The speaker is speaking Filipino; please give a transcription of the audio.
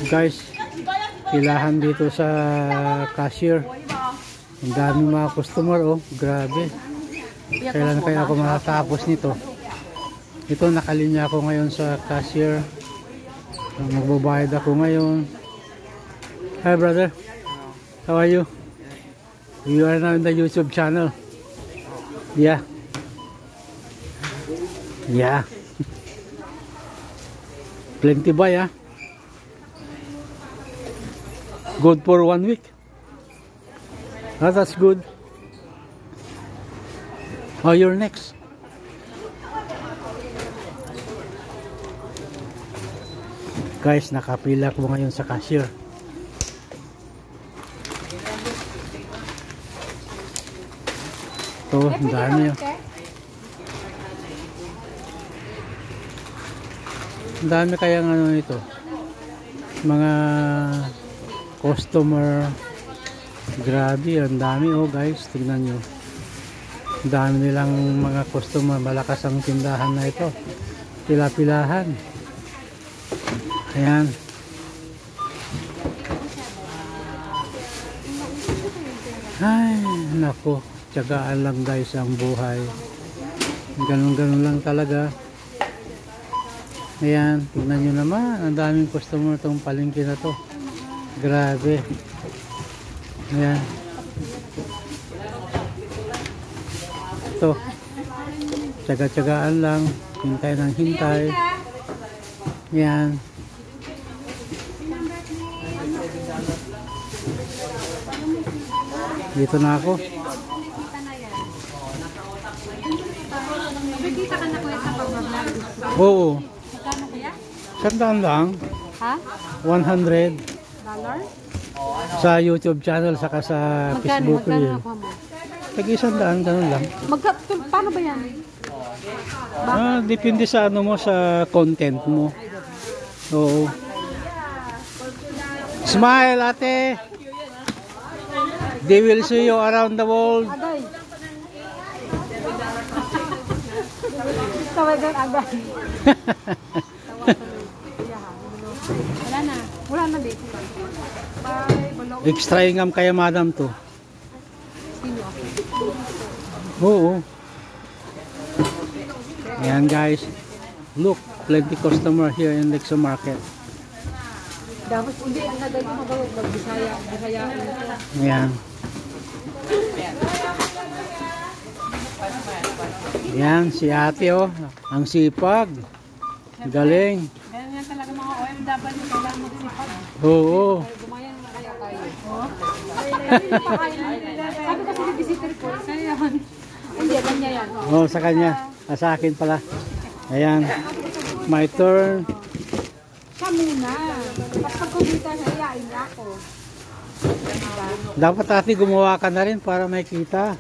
Guys, pilahan dito sa cashier. Ang daming mga customer, oh, grabe. Kailan kaya ako makatapos nito? Ito, nakalinya ako ngayon sa cashier. Magbabayad ako ngayon. Hi brother, how are you? You are now in the YouTube channel. Yeah. Yeah. Plenty buy, ah. Good for 1 week. Oh, that's good. Oh, you're next. Guys, nakapila ko ngayon sa cashier. Ito, ang dami yun. Ang dami kayang ano ito. Mga customer. Grabe, ang dami, oh guys, tignan nyo. Ang dami nilang mga customer. Malakas ang tindahan na ito. Pila-pilahan. Ayan. Ay, naku. Tiyagaan lang guys ang buhay. Ganun-ganun lang talaga. Ayan, tignan nyo naman. Ang daming customer itong palengke na to. Grabe. Ayan. Ito. Tiyaga-tiyagaan lang. Hintay ng hintay. Ayan. Dito na ako. Nakikita ka na kuya sa pag-vlog? Oo. Magkano kuya? Sandaan lang. Ha? $100. Sa YouTube channel saka sa Facebook reel. Tag-100, ganun lang. Paano ba yan? Depende sa ano mo, sa content mo. Oo. Smile, ate. They will see you around the world. Agay. Tawagan agay. Wala na. Wala na dito. Bye. Extra ingam kaya madam to. Sino ako? Oo. Ayan guys. Look, plenty customer here in Lexo Market. Dapat hindi ang nagay mo mag-Bisaya. Bisaya. Ayan. Ayan, si ate, oh. Ang sipag. Galing. Ganyan yan talaga mga OFW. Kailangan magsipag. Oo. Gumayan na kaya tayo. Sabi kasi ni visitor ko. Sa'yo yan. Hindi, kanya yan. Oh, sa kanya. Sa akin pala. Ayan. My turn. Siya muna. Kapag kumita siya, iyain niya ako. Dapat ate gumawa ka na rin para makita.